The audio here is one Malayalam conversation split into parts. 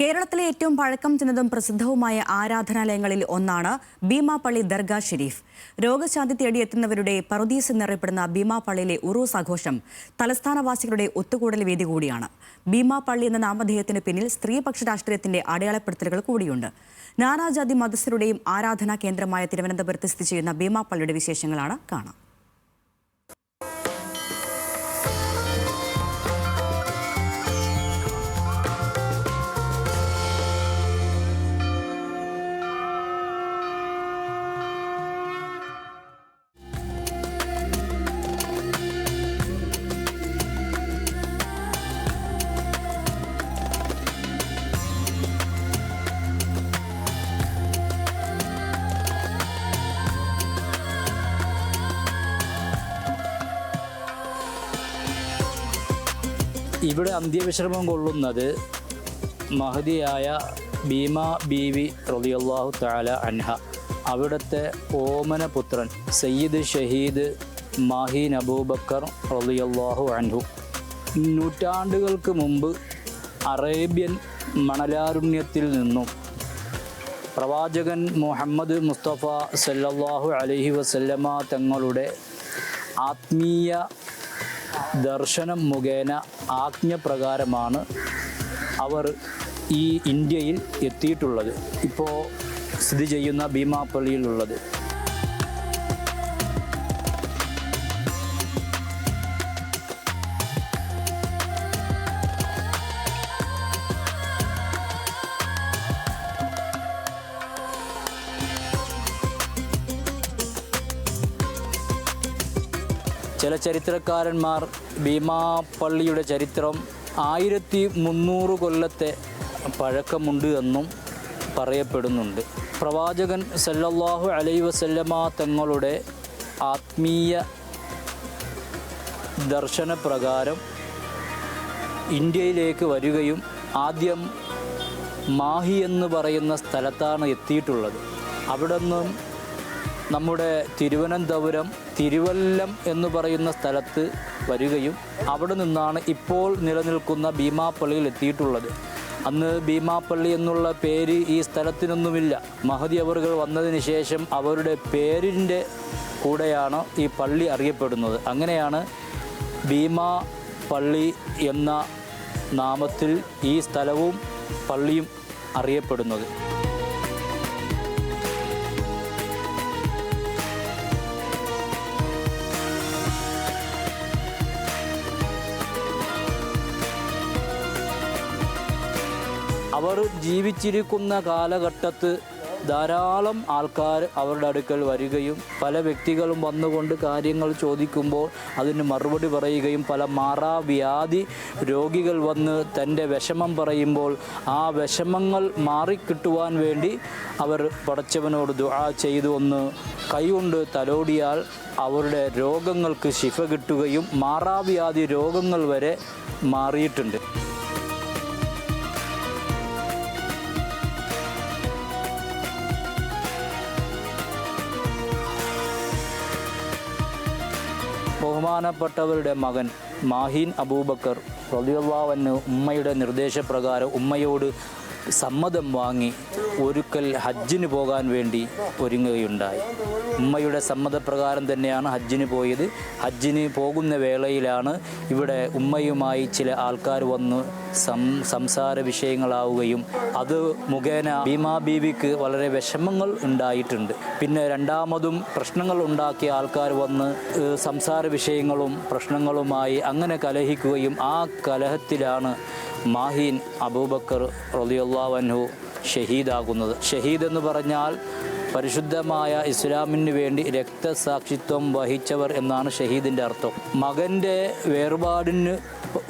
കേരളത്തിലെ ഏറ്റവും പഴക്കം ചെന്നതും പ്രസിദ്ധവുമായ ആരാധനാലയങ്ങളിൽ ഒന്നാണ് ഭീമാപള്ളി ദർഗാ ഷെരീഫ്. രോഗശാന്തി തേടിയെത്തുന്നവരുടെ പറുദീസ് എന്നറിയപ്പെടുന്ന ഭീമാപള്ളിയിലെ ഉറൂസ് ആഘോഷം തലസ്ഥാനവാസികളുടെ ഒത്തുകൂടൽ വേദി കൂടിയാണ്. ഭീമാപള്ളി എന്ന നാമധേയത്തിന് പിന്നിൽ സ്ത്രീപക്ഷ രാഷ്ട്രീയത്തിന്റെ അടയാളപ്പെടുത്തലുകൾ കൂടിയുണ്ട്. നാനാജാതി മതസ്ഥരുടെയും ആരാധനാ കേന്ദ്രമായ തിരുവനന്തപുരത്ത് സ്ഥിതി ചെയ്യുന്ന ഭീമാപള്ളിയുടെ വിശേഷങ്ങളാണ് കാണാം. ഇവിടെ അന്ത്യവിശ്രമം കൊള്ളുന്നത് മഹദിയായ ഭീമാ ബീവി റളിയല്ലാഹു തആല അൻഹ. അവിടുത്തെ ഓമനപുത്രൻ സയ്യിദ് ഷഹീദ് മാഹീൻ അബൂബക്കർ റളിയല്ലാഹു അൻഹു നൂറ്റാണ്ടുകൾക്ക് മുമ്പ് അറേബ്യൻ മണലാരുണ്യത്തിൽ നിന്നും പ്രവാചകൻ മുഹമ്മദ് മുസ്തഫ സല്ലല്ലാഹു അലൈഹി വസല്ലമ തങ്ങളുടെ ആത്മീയ ദർശനം മുഖേന ആജ്ഞപ്രകാരമാണ് അവർ ഈ ഇന്ത്യയിൽ എത്തിയിട്ടുള്ളത്, ഇപ്പോൾ സ്ഥിതി ചെയ്യുന്ന ഭീമാപള്ളിയിലുള്ളത്. ചില ചരിത്രകാരന്മാർ ഭീമാപള്ളിയുടെ ചരിത്രം 1300 കൊല്ലത്തെ പഴക്കമുണ്ട് എന്നും പറയപ്പെടുന്നുണ്ട്. പ്രവാചകൻ സല്ലല്ലാഹു അലൈഹി വസല്ലമ തങ്ങളുടെ ആത്മീയ ദർശനപ്രകാരം ഇന്ത്യയിലേക്ക് വരികയും ആദ്യം മാഹി എന്ന് പറയുന്ന സ്ഥലത്താണ് എത്തിയിട്ടുള്ളത്. അവിടെ നിന്നും നമ്മുടെ തിരുവനന്തപുരം തിരുവല്ലം എന്ന് പറയുന്ന സ്ഥലത്ത് വരികയും അവിടെ നിന്നാണ് ഇപ്പോൾ നിലനിൽക്കുന്ന ഭീമാപള്ളിയിൽ എത്തിയിട്ടുള്ളത്. അന്ന് ഭീമാപള്ളി എന്നുള്ള പേര് ഈ സ്ഥലത്തിനൊന്നുമില്ല. മഹദി അവറുകൾ വന്നതിന് ശേഷം അവരുടെ പേരിൻ്റെ കൂടെയാണ് ഈ പള്ളി അറിയപ്പെടുന്നത്. അങ്ങനെയാണ് ഭീമാപള്ളി എന്ന നാമത്തിൽ ഈ സ്ഥലവും പള്ളിയും അറിയപ്പെടുന്നത്. അവർ ജീവിച്ചിരിക്കുന്ന കാലഘട്ടത്ത് ധാരാളം ആൾക്കാർ അവരുടെ അടുക്കൽ വരികയും പല വ്യക്തികളും വന്നുകൊണ്ട് കാര്യങ്ങൾ ചോദിക്കുമ്പോൾ അതിന് മറുപടി പറയുകയും പല മാറാവ്യാധി രോഗികൾ വന്ന് തൻ്റെ വിഷമം പറയുമ്പോൾ ആ വിഷമങ്ങൾ മാറിക്കിട്ടുവാൻ വേണ്ടി അവർ പടച്ചവനോട് ദുആ ചെയ്തു ഒന്ന് കൈകൊണ്ട് തലോടിയാൽ അവരുടെ രോഗങ്ങൾക്ക് ശിഫ കിട്ടുകയും മാറാവ്യാധി രോഗങ്ങൾ വരെ മാറിയിട്ടുണ്ട്. ബഹുമാനപ്പെട്ടവരുടെ മകൻ മാഹീൻ അബൂബക്കർ റളിയല്ലാഹു അൻഹു ഉമ്മയുടെ നിർദ്ദേശപ്രകാരം ഉമ്മയോട് സമ്മതം വാങ്ങി ഒരിക്കൽ ഹജ്ജിന് പോകാൻ വേണ്ടി ഒരുങ്ങുകയുണ്ടായി. ഉമ്മയുടെ സമ്മതപ്രകാരം തന്നെയാണ് ഹജ്ജിന് പോയത്. ഹജ്ജിന് പോകുന്ന വേളയിലാണ് ഇവിടെ ഉമ്മയുമായി ചില ആൾക്കാർ വന്ന് സംസാര വിഷയങ്ങളാവുകയും അത് മുഖേന ഭീമാ ബീവിക്ക് വളരെ വിഷമങ്ങൾ ഉണ്ടായിട്ടുണ്ട്. പിന്നെ രണ്ടാമതും പ്രശ്നങ്ങൾ ഉണ്ടാക്കിയ ആൾക്കാർ വന്ന് സംസാര വിഷയങ്ങളും പ്രശ്നങ്ങളുമായി അങ്ങനെ കലഹിക്കുകയും ആ കലഹത്തിലാണ് മാഹീൻ അബൂബക്കർ റളിയല്ലാഹു അൻഹു ഷഹീദാകുന്നത്. ഷഹീദ് എന്ന് പറഞ്ഞാൽ പരിശുദ്ധമായ ഇസ്ലാമിന് വേണ്ടി രക്തസാക്ഷിത്വം വഹിച്ചവർ എന്നാണ് ഷഹീദിൻ്റെ അർത്ഥം. മകൻ്റെ വേർപാടിന്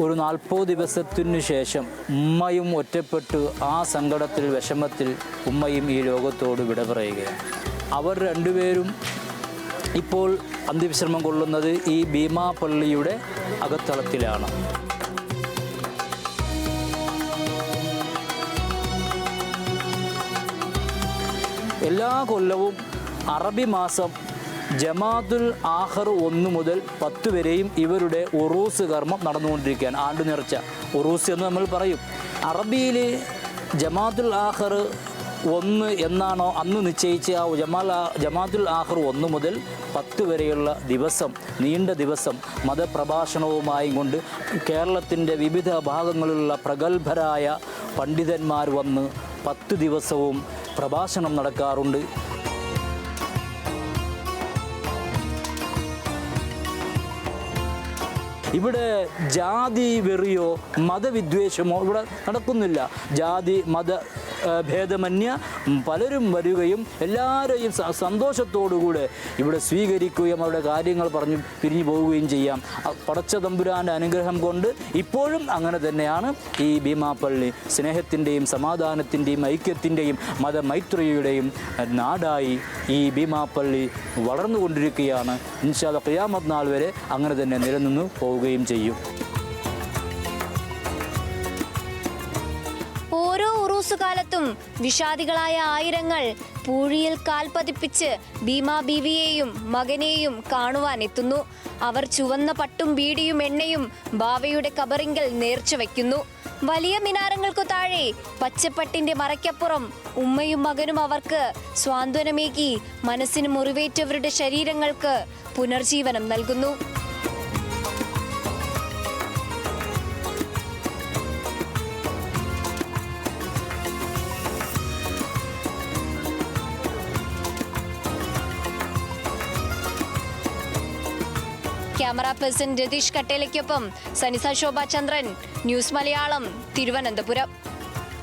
ഒരു 40 ദിവസത്തിനു ശേഷം ഉമ്മയും ഒറ്റപ്പെട്ടു ആ സങ്കടത്തിൽ വിഷമത്തിൽ ഉമ്മയും ഈ ലോകത്തോട് വിട പറയുകയാണ്. അവർ രണ്ടുപേരും ഇപ്പോൾ അന്ത്യവിശ്രമം കൊള്ളുന്നത് ഈ ഭീമാപള്ളിയുടെ അകത്തളത്തിലാണ്. എല്ലാ കൊല്ലവും അറബി മാസം ജമാഅത്തുൽ ആഖർ 1 മുതൽ 10 വരെയും ഇവരുടെ ഉറൂസ് കർമ്മം നടന്നുകൊണ്ടിരിക്കുകയാണ്. ആണ്ട് നേർച്ച ഉറൂസ് എന്ന് നമ്മൾ പറയും. അറബിയിൽ ജമാഅത്തുൽ ആഖിർ 1 എന്നാണോ അന്ന് നിശ്ചയിച്ച ആ ജമാഅത്തുൽ ആഖിർ 1 മുതൽ 10 വരെയുള്ള ദിവസം, നീണ്ട ദിവസം മതപ്രഭാഷണവുമായി കൊണ്ട് കേരളത്തിൻ്റെ വിവിധ ഭാഗങ്ങളിലുള്ള പ്രഗത്ഭരായ പണ്ഡിതന്മാർ വന്ന് 10 ദിവസവും പ്രഭാഷണം നടക്കാറുണ്ട്. ഇവിടെ ജാതി വെറിയോ മതവിദ്വേഷമോ ഇവിടെ നടക്കുന്നില്ല. ജാതി മത ഭേദമന്യേ പലരും വരികയും എല്ലാവരെയും സന്തോഷത്തോടുകൂടെ ഇവിടെ സ്വീകരിക്കുകയും അവരുടെ കാര്യങ്ങൾ പറഞ്ഞു പിരിഞ്ഞു പോവുകയും ചെയ്യാം. പടച്ച തമ്പുരാൻ്റെ അനുഗ്രഹം കൊണ്ട് ഇപ്പോഴും അങ്ങനെ തന്നെയാണ്. ഈ ഭീമാപ്പള്ളി സ്നേഹത്തിൻ്റെയും സമാധാനത്തിൻ്റെയും ഐക്യത്തിൻ്റെയും മതമൈത്രിയുടെയും നാടായി ഈ ഭീമാപ്പള്ളി വളർന്നുകൊണ്ടിരിക്കുകയാണ്. ഇൻഷാ അല്ലാഹ് ഖിയാമത്ത് നാൾ വരെ അങ്ങനെ തന്നെ നിലനിന്ന് പോവുകയും ചെയ്യും. ഓരോ ഉറൂസ് കാലത്തും വിഷാദികളായ ആയിരങ്ങൾ പൂഴിയിൽ കാൽ പതിപ്പിച്ച് ഭീമാ ബീവിയെയും മകനെയും കാണുവാൻ എത്തുന്നു. അവർ ചുവന്ന പട്ടും ബീഡിയും എണ്ണയും ബാവയുടെ കബറിങ്കൽ നേർച്ച വയ്ക്കുന്നു. വലിയ മിനാരങ്ങൾക്കു താഴെ പച്ചപ്പട്ടിന്റെ മറയ്ക്കപ്പുറം ഉമ്മയും മകനും അവർക്ക് സ്വാന്തനമേകി മനസ്സിന് മുറിവേറ്റവരുടെ ശരീരങ്ങൾക്ക് പുനർജീവനം നൽകുന്നു. ക്യാമറ പേഴ്സൺ രതീഷ് കട്ടേലയ്ക്കൊപ്പം സനിസ ശോഭ ചന്ദ്രൻ, ന്യൂസ് മലയാളം, തിരുവനന്തപുരം.